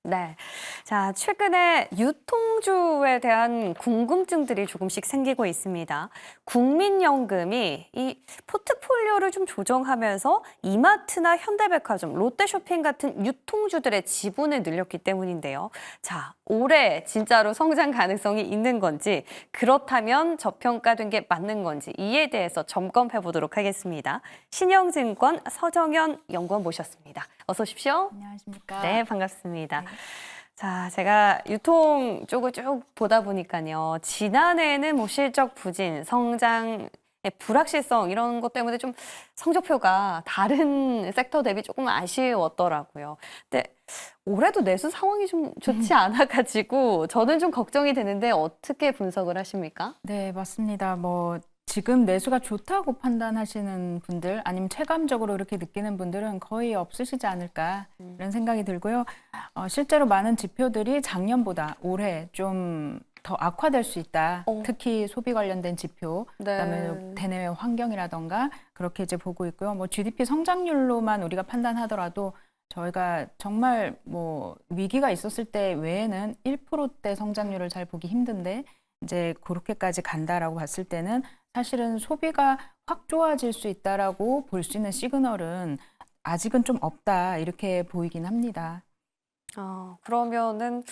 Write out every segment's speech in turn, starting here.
네. 자, 최근에 유통주에 대한 궁금증들이 조금씩 생기고 있습니다. 국민연금이 이 포트폴리오를 좀 조정하면서 이마트나 현대백화점, 롯데쇼핑 같은 유통주들의 지분을 늘렸기 때문인데요. 자, 올해 진짜로 성장 가능성이 있는 건지, 그렇다면 저평가된 게 맞는 건지 이에 대해서 점검해 보도록 하겠습니다. 신영증권 서정현 연구원 모셨습니다. 어서 오십시오. 안녕하십니까. 네, 반갑습니다. 네. 자, 제가 유통 쪽을 쭉 보다 보니까요. 지난해에는 뭐 실적 부진, 성장의 불확실성 이런 것 때문에 좀 성적표가 다른 섹터 대비 조금 아쉬웠더라고요. 근데 올해도 내수 상황이 좀 좋지 않아가지고 저는 좀 걱정이 되는데 어떻게 분석을 하십니까? 네, 맞습니다. 지금 내수가 좋다고 판단하시는 분들 아니면 체감적으로 이렇게 느끼는 분들은 거의 없으시지 않을까 이런 생각이 들고요. 실제로 많은 지표들이 작년보다 올해 좀 더 악화될 수 있다. 특히 소비 관련된 지표, 그다음에 네. 대내외 환경이라던가 그렇게 이제 보고 있고요. GDP 성장률로만 우리가 판단하더라도 저희가 정말 위기가 있었을 때 외에는 1%대 성장률을 잘 보기 힘든데 이제 그렇게까지 간다라고 봤을 때는 사실은 소비가 확 좋아질 수 있다라고 볼 수 있는 시그널은 아직은 좀 없다 이렇게 보이긴 합니다. 그러면은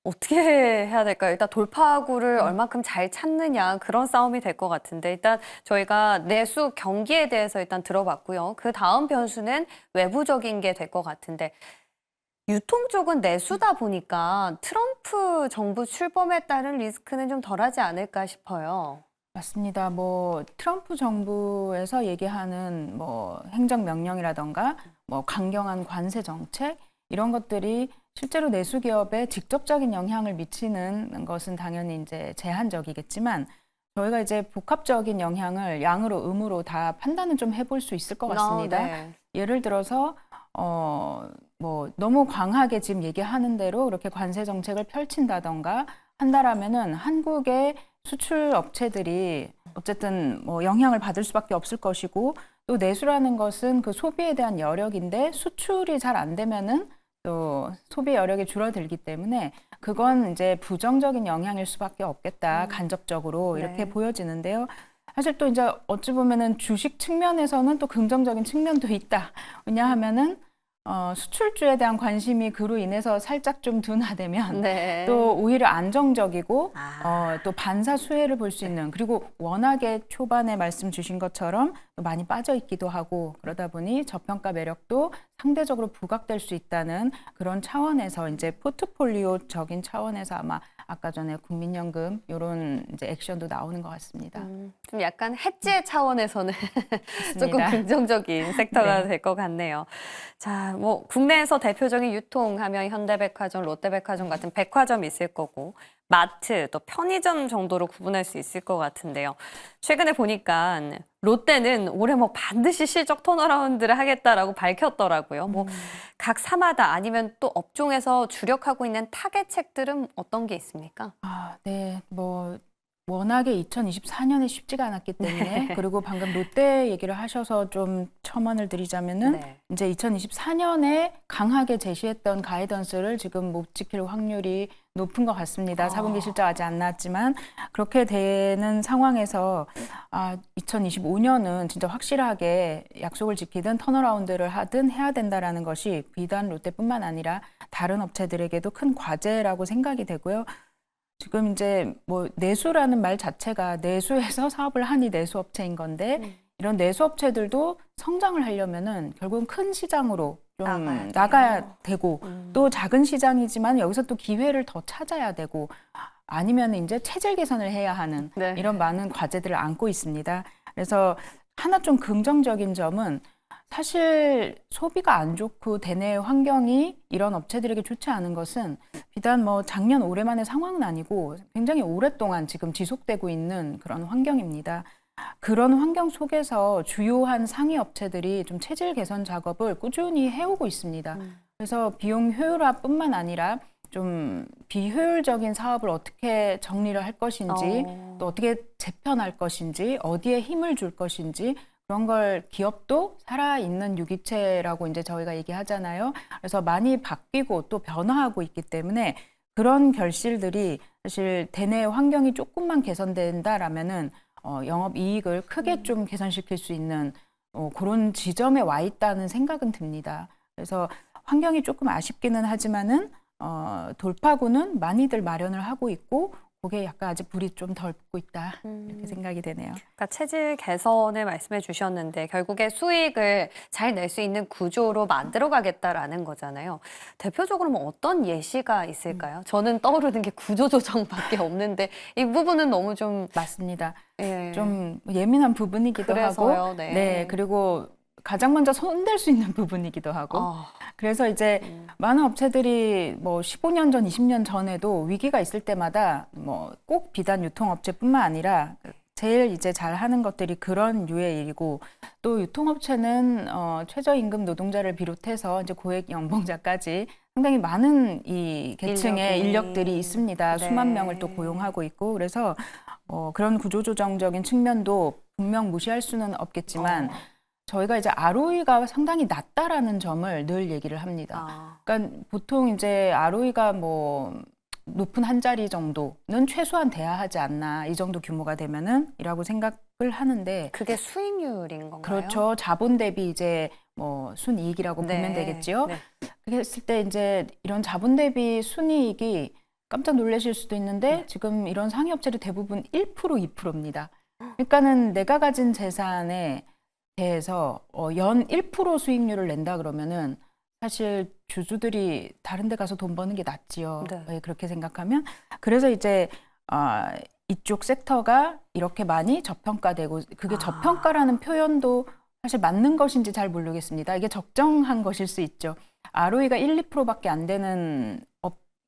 어떻게 해야 될까요? 일단 돌파구를 얼만큼 잘 찾느냐 그런 싸움이 될 것 같은데 일단 저희가 내수 경기에 대해서 일단 들어봤고요. 그 다음 변수는 외부적인 게 될 것 같은데 유통 쪽은 내수다 보니까 트럼프 정부 출범에 따른 리스크는 좀 덜하지 않을까 싶어요. 맞습니다. 트럼프 정부에서 얘기하는 행정명령이라던가 강경한 관세 정책 이런 것들이 실제로 내수 기업에 직접적인 영향을 미치는 것은 당연히 이제 제한적이겠지만 저희가 이제 복합적인 영향을 양으로 음으로 다 판단은 좀 해볼 수 있을 것 같습니다. 네. 예를 들어서 너무 강하게 지금 얘기하는 대로 이렇게 관세 정책을 펼친다던가 한다라면은 한국의 수출 업체들이 어쨌든 영향을 받을 수밖에 없을 것이고 또 내수라는 것은 그 소비에 대한 여력인데 수출이 잘 안 되면은 또 소비 여력이 줄어들기 때문에 그건 이제 부정적인 영향일 수밖에 없겠다. 간접적으로 이렇게 네. 보여지는데요. 사실 또 이제 어찌 보면은 주식 측면에서는 또 긍정적인 측면도 있다. 왜냐하면은 수출주에 대한 관심이 그로 인해서 살짝 좀 둔화되면 네. 또 오히려 안정적이고 아. 또 반사 수혜를 볼 수 있는 그리고 워낙에 초반에 말씀 주신 것처럼 또 많이 빠져 있기도 하고 그러다 보니 저평가 매력도 상대적으로 부각될 수 있다는 그런 차원에서 이제 포트폴리오적인 차원에서 아마 아까 전에 국민연금 이런 이제 액션도 나오는 것 같습니다. 좀 약간 해지 차원에서는 조금 맞습니다. 긍정적인 섹터가 네. 될 것 같네요. 자, 뭐 국내에서 대표적인 유통하면 현대백화점, 롯데백화점 같은 백화점이 있을 거고 마트, 또 편의점 정도로 구분할 수 있을 것 같은데요. 최근에 보니까 롯데는 올해 뭐 반드시 실적 턴어라운드를 하겠다라고 밝혔더라고요. 뭐 각 사마다 아니면 또 업종에서 주력하고 있는 타겟책들은 어떤 게 있습니까? 네. 워낙에 2024년에 쉽지가 않았기 때문에 그리고 방금 롯데 얘기를 하셔서 좀 첨언을 드리자면은 네. 이제 2024년에 강하게 제시했던 가이던스를 지금 못 지킬 확률이 높은 것 같습니다. 4분기 실적 아직 안 나왔지만 그렇게 되는 상황에서 2025년은 진짜 확실하게 약속을 지키든 턴어라운드를 하든 해야 된다라는 것이 비단 롯데뿐만 아니라 다른 업체들에게도 큰 과제라고 생각이 되고요. 지금 이제 내수라는 말 자체가 내수에서 사업을 하니 내수업체인 건데 이런 내수업체들도 성장을 하려면은 결국은 큰 시장으로 좀 나가야 되고 또 작은 시장이지만 여기서 또 기회를 더 찾아야 되고 아니면 이제 체질 개선을 해야 하는 네. 이런 많은 과제들을 안고 있습니다. 그래서 하나 좀 긍정적인 점은 사실 소비가 안 좋고 대내 환경이 이런 업체들에게 좋지 않은 것은 비단 작년 올해만의 상황은 아니고 굉장히 오랫동안 지금 지속되고 있는 그런 환경입니다. 그런 환경 속에서 주요한 상위 업체들이 좀 체질 개선 작업을 꾸준히 해오고 있습니다. 그래서 비용 효율화뿐만 아니라 좀 비효율적인 사업을 어떻게 정리를 할 것인지 또 어떻게 재편할 것인지 어디에 힘을 줄 것인지 그런 걸 기업도 살아있는 유기체라고 이제 저희가 얘기하잖아요. 그래서 많이 바뀌고 또 변화하고 있기 때문에 그런 결실들이 사실 대내 환경이 조금만 개선된다라면은 영업 이익을 크게 좀 개선시킬 수 있는 그런 지점에 와 있다는 생각은 듭니다. 그래서 환경이 조금 아쉽기는 하지만은 돌파구는 많이들 마련을 하고 있고 그게 약간 아직 불이 좀 덜 붙고 있다 이렇게 생각이 되네요. 그러니까 체질 개선을 말씀해 주셨는데 결국에 수익을 잘 낼 수 있는 구조로 만들어 가겠다라는 거잖아요. 대표적으로 뭐 어떤 예시가 있을까요? 저는 떠오르는 게 구조조정밖에 없는데 이 부분은 너무 좀 맞습니다. 예. 좀 예민한 부분이기도 그래서요, 하고, 네. 그리고 가장 먼저 손댈 수 있는 부분이기도 하고, 아, 그래서 이제 많은 업체들이 뭐 15년 전, 20년 전에도 위기가 있을 때마다 뭐 꼭 비단 유통업체뿐만 아니라 제일 이제 잘 하는 것들이 그런 류의 일이고 또 유통업체는 최저임금 노동자를 비롯해서 이제 고액 연봉자까지 상당히 많은 이 계층의 인력들이 있습니다. 네. 수만 명을 또 고용하고 있고 그래서 그런 구조조정적인 측면도 분명 무시할 수는 없겠지만 저희가 이제 ROE가 상당히 낮다라는 점을 늘 얘기를 합니다. 아, 그러니까 보통 이제 ROE가 뭐 높은 한 자리 정도는 최소한 돼야 하지 않나 이 정도 규모가 되면은 이라고 생각을 하는데 그게 수익률인 건가요? 그렇죠. 자본 대비 이제 뭐 순이익이라고 네. 보면 되겠지요. 네. 그렇게 했을 때 이제 이런 자본 대비 순이익이 깜짝 놀라실 수도 있는데 지금 이런 상위업체들 대부분 1%, 2%입니다. 그러니까는 내가 가진 재산에 대해서 연 1% 수익률을 낸다 그러면은 사실 주주들이 다른 데 가서 돈 버는 게 낫지요. 네. 그렇게 생각하면 그래서 이제 이쪽 섹터가 이렇게 많이 저평가되고 그게 저평가라는 표현도 사실 맞는 것인지 잘 모르겠습니다. 이게 적정한 것일 수 있죠. ROE가 1, 2%밖에 안 되는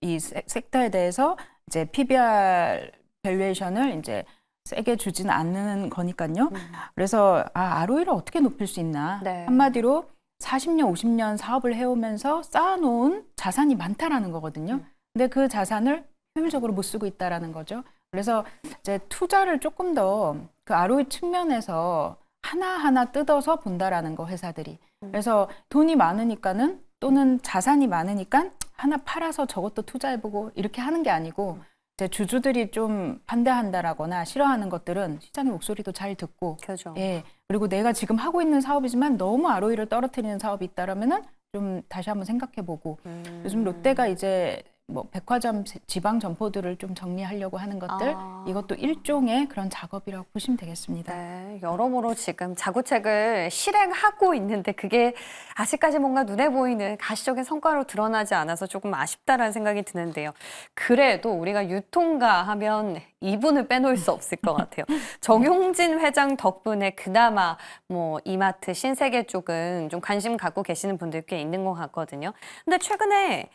이 섹터에 대해서 이제 PBR 밸류에이션을 이제 세게 주지는 않는 거니까요. 그래서 ROE를 어떻게 높일 수 있나? 네. 한마디로 40년, 50년 사업을 해오면서 쌓아놓은 자산이 많다라는 거거든요. 근데 그 자산을 효율적으로 못 쓰고 있다라는 거죠. 그래서 이제 투자를 조금 더 그 ROE 측면에서 하나하나 뜯어서 본다라는 거 회사들이. 그래서 돈이 많으니까는 또는 자산이 많으니까 하나 팔아서 저것도 투자해보고 이렇게 하는 게 아니고 이제 주주들이 좀 반대한다라거나 싫어하는 것들은 시장의 목소리도 잘 듣고 그죠. 그리고 내가 지금 하고 있는 사업이지만 너무 ROE를 떨어뜨리는 사업이 있다라면은 좀 다시 한번 생각해보고 요즘 롯데가 이제 뭐 백화점 지방 점포들을 좀 정리하려고 하는 것들 이것도 일종의 그런 작업이라고 보시면 되겠습니다. 네, 여러모로 지금 자구책을 실행하고 있는데 그게 아직까지 뭔가 눈에 보이는 가시적인 성과로 드러나지 않아서 조금 아쉽다라는 생각이 드는데요. 그래도 우리가 유통가 하면 이분을 빼놓을 수 없을 것 같아요. 정용진 회장 덕분에 그나마 뭐 이마트, 신세계 쪽은 좀 관심 갖고 계시는 분들 꽤 있는 것 같거든요. 근데 최근에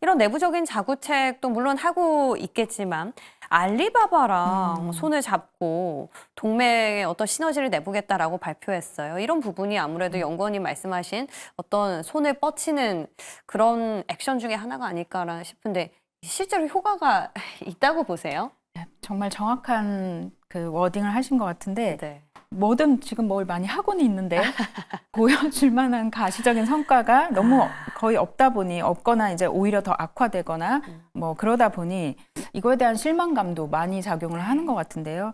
이런 내부적인 자구책도 물론 하고 있겠지만 알리바바랑 손을 잡고 동맹의 어떤 시너지를 내보겠다라고 발표했어요. 이런 부분이 아무래도 연구원님 말씀하신 어떤 손을 뻗치는 그런 액션 중에 하나가 아닐까 싶은데 실제로 효과가 있다고 보세요? 네, 정말 정확한 그 워딩을 하신 것 같은데 네. 뭐든 지금 뭘 많이 하고는 있는데 보여줄 만한 가시적인 성과가 너무 거의 없다 보니 없거나 이제 오히려 더 악화되거나 뭐 그러다 보니 이거에 대한 실망감도 많이 작용을 하는 것 같은데요.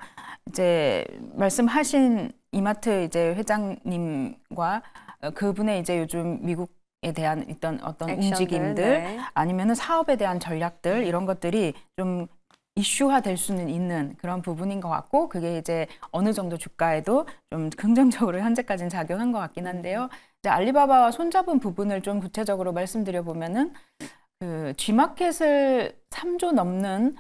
이제 말씀하신 이마트 이제 회장님과 그분의 이제 요즘 미국에 대한 어떤 액션들, 움직임들 네. 아니면은 사업에 대한 전략들 이런 것들이 좀 이슈화 될 수는 있는 그런 부분인 것 같고 그게 이제 어느 정도 주가에도 좀 긍정적으로 현재까지는 작용한 것 같긴 한데요. 이제 알리바바와 손잡은 부분을 좀 구체적으로 말씀드려 보면은 그 G마켓을 3조 넘는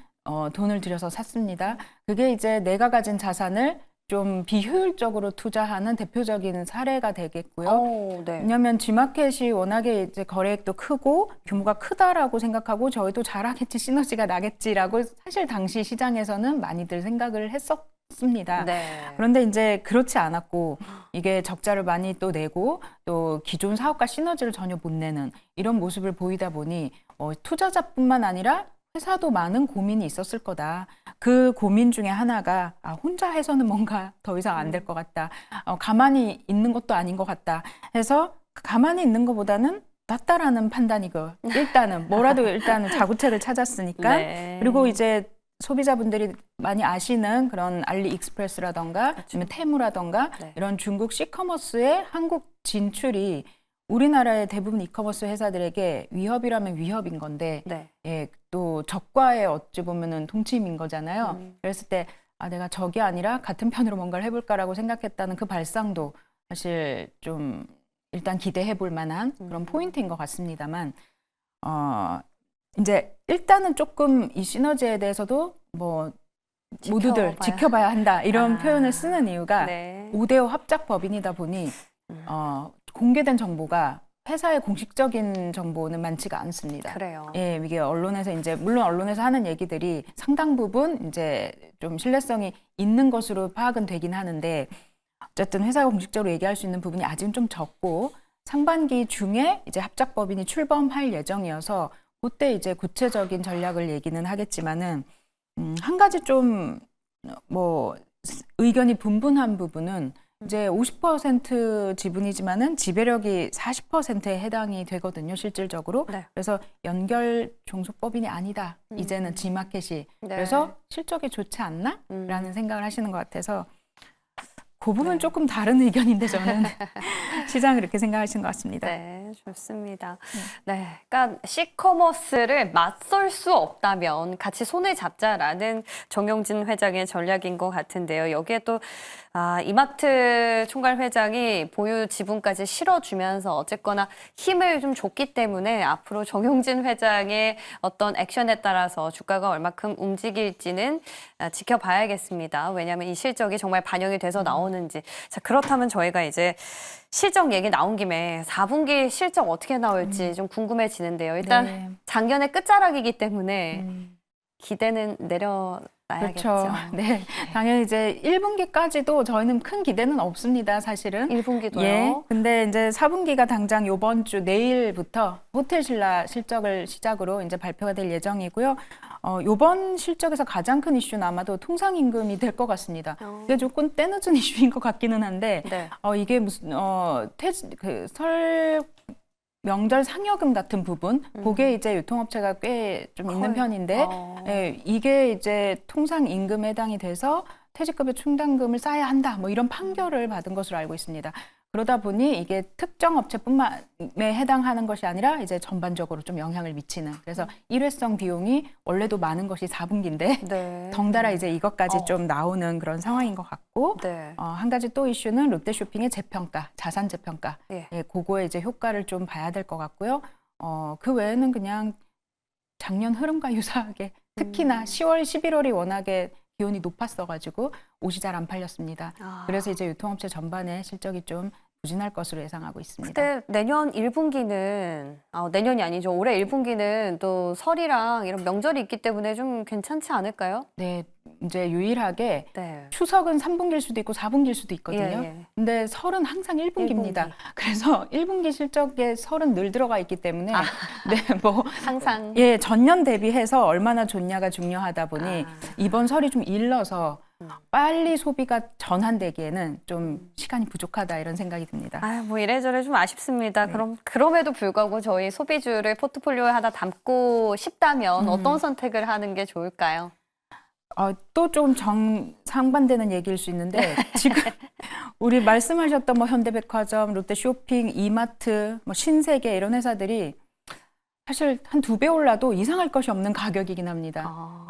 돈을 들여서 샀습니다. 그게 이제 내가 가진 자산을 좀 비효율적으로 투자하는 대표적인 사례가 되겠고요. 네. 왜냐하면 G마켓이 워낙에 이제 거래액도 크고 규모가 크다라고 생각하고 저희도 잘하겠지 시너지가 나겠지라고 사실 당시 시장에서는 많이들 생각을 했었습니다. 네. 그런데 이제 그렇지 않았고 이게 적자를 많이 또 내고 또 기존 사업과 시너지를 전혀 못 내는 이런 모습을 보이다 보니 투자자뿐만 아니라 회사도 많은 고민이 있었을 거다. 그 고민 중에 하나가 혼자 해서는 뭔가 더 이상 안 될 것 같다. 가만히 있는 것도 아닌 것 같다. 해서 가만히 있는 것보다는 낫다라는 판단이고 일단은 뭐라도 일단은 자구책을 찾았으니까 네. 그리고 이제 소비자분들이 많이 아시는 그런 알리익스프레스라던가 아니면 테무라던가 네. 이런 중국 시커머스의 한국 진출이 우리나라의 대부분 이커머스 회사들에게 위협이라면 위협인 건데 네. 예, 또 적과의 어찌 보면은 동침인 거잖아요. 그랬을 때 내가 적이 아니라 같은 편으로 뭔가를 해볼까라고 생각했다는 그 발상도 사실 좀 일단 기대해 볼 만한 그런 포인트인 것 같습니다만 이제 일단은 조금 이 시너지에 대해서도 뭐 모두들 지켜봐야 한다 이런 표현을 쓰는 이유가 네. 5대5 합작 법인이다 보니 공개된 정보가 회사의 공식적인 정보는 많지가 않습니다. 그래요. 예, 이게 언론에서 이제 물론 언론에서 하는 얘기들이 상당 부분 이제 좀 신뢰성이 있는 것으로 파악은 되긴 하는데 어쨌든 회사가 공식적으로 얘기할 수 있는 부분이 아직은 좀 적고 상반기 중에 이제 합작법인이 출범할 예정이어서 그때 이제 구체적인 전략을 얘기는 하겠지만은 한 가지 좀 뭐 의견이 분분한 부분은 이제 50% 지분이지만은 지배력이 40%에 해당이 되거든요, 실질적으로. 네. 그래서 연결 종속법인이 아니다. 이제는 G마켓이. 네. 그래서 실적이 좋지 않나? 라는 생각을 하시는 것 같아서 그 부분 네. 조금 다른 의견인데 저는 시장은 이렇게 생각하시는 것 같습니다. 네, 좋습니다. 네, 그러니까 시커머스를 맞설 수 없다면 같이 손을 잡자라는 정용진 회장의 전략인 것 같은데요. 여기에 또 이마트 총괄 회장이 보유 지분까지 실어주면서 어쨌거나 힘을 좀 줬기 때문에 앞으로 정용진 회장의 어떤 액션에 따라서 주가가 얼마큼 움직일지는 지켜봐야겠습니다. 왜냐하면 이 실적이 정말 반영이 돼서 나오는지. 자, 그렇다면 저희가 이제 실적 얘기 나온 김에 4분기 실적 어떻게 나올지 좀 궁금해지는데요. 일단 네. 작년의 끝자락이기 때문에 기대는 내려놔야겠죠. 그렇죠. 네. 당연히 이제 1분기까지도 저희는 큰 기대는 없습니다, 사실은. 1분기도요. 예. 근데 이제 4분기가 당장 요번 주 내일부터 호텔신라 실적을 시작으로 이제 발표가 될 예정이고요. 요번 실적에서 가장 큰 이슈는 아마도 통상임금이 될 것 같습니다. 이게 조금 때늦은 이슈인 것 같기는 한데, 네. 이게 무슨, 설 명절 상여금 같은 부분, 그게 이제 유통업체가 꽤 좀 있는 편인데, 예, 이게 이제 통상 임금에 해당이 돼서 퇴직급여 충당금을 쌓아야 한다, 뭐 이런 판결을 받은 것으로 알고 있습니다. 그러다 보니 이게 특정 업체뿐만에 해당하는 것이 아니라 이제 전반적으로 좀 영향을 미치는. 그래서 일회성 비용이 원래도 많은 것이 4분기인데 네. 덩달아 이제 이것까지 좀 나오는 그런 상황인 것 같고 네. 한 가지 또 이슈는 롯데쇼핑의 재평가, 자산 재평가. 예. 예, 그거에 이제 효과를 좀 봐야 될 것 같고요. 그 외에는 그냥 작년 흐름과 유사하게 특히나 10월, 11월이 워낙에 기온이 높았어가지고 옷이 잘 안 팔렸습니다. 그래서 이제 유통업체 전반의 실적이 좀 부진할 것으로 예상하고 있습니다. 근데 내년 1분기는 내년이 아니죠. 올해 1분기는 또 설이랑 이런 명절이 있기 때문에 좀 괜찮지 않을까요? 네, 이제 유일하게 네. 추석은 3분기일 수도 있고 4분기일 수도 있거든요. 예. 근데 설은 항상 1분기입니다. 1분기. 그래서 1분기 실적에 설은 늘 들어가 있기 때문에 네, 뭐 항상. 예, 전년 대비해서 얼마나 좋냐가 중요하다 보니 이번 설이 좀 일러서 빨리 소비가 전환되기에는 좀 시간이 부족하다 이런 생각이 듭니다. 뭐 이래저래 좀 아쉽습니다. 그럼에도 불구하고 저희 소비주를 포트폴리오에 하나 담고 싶다면 어떤 선택을 하는 게 좋을까요? 또 조금 상반되는 얘기일 수 있는데 지금 우리 말씀하셨던 뭐 현대백화점, 롯데쇼핑, 이마트, 뭐 신세계 이런 회사들이 사실 한 2배 올라도 이상할 것이 없는 가격이긴 합니다.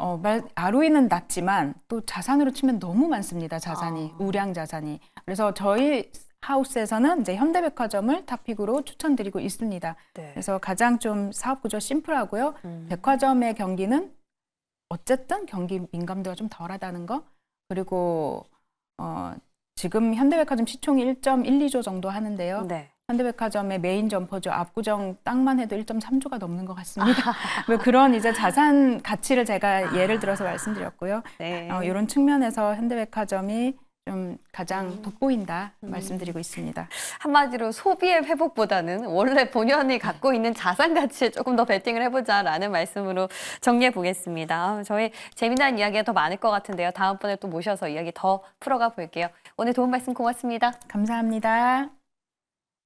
ROE는 낮지만 또 자산으로 치면 너무 많습니다. 자산이, 우량 자산이. 그래서 저희 하우스에서는 이제 현대백화점을 탑픽으로 추천드리고 있습니다. 네. 그래서 가장 좀 사업 구조 심플하고요. 백화점의 경기는 어쨌든 경기 민감도가 좀 덜하다는 거. 그리고 지금 현대백화점 시총이 1.12조 정도 하는데요. 네. 현대백화점의 메인 점포죠. 압구정 땅만 해도 1.3조가 넘는 것 같습니다. 뭐 그런 이제 자산 가치를 제가 예를 들어서 말씀드렸고요. 네. 이런 측면에서 현대백화점이 좀 가장 돋보인다 말씀드리고 있습니다. 한마디로 소비의 회복보다는 원래 본연이 갖고 있는 자산 가치에 조금 더 베팅을 해보자라는 말씀으로 정리해 보겠습니다. 저희 재미난 이야기가 더 많을 것 같은데요. 다음번에 또 모셔서 이야기 더 풀어가 볼게요. 오늘 도움 말씀 고맙습니다. 감사합니다.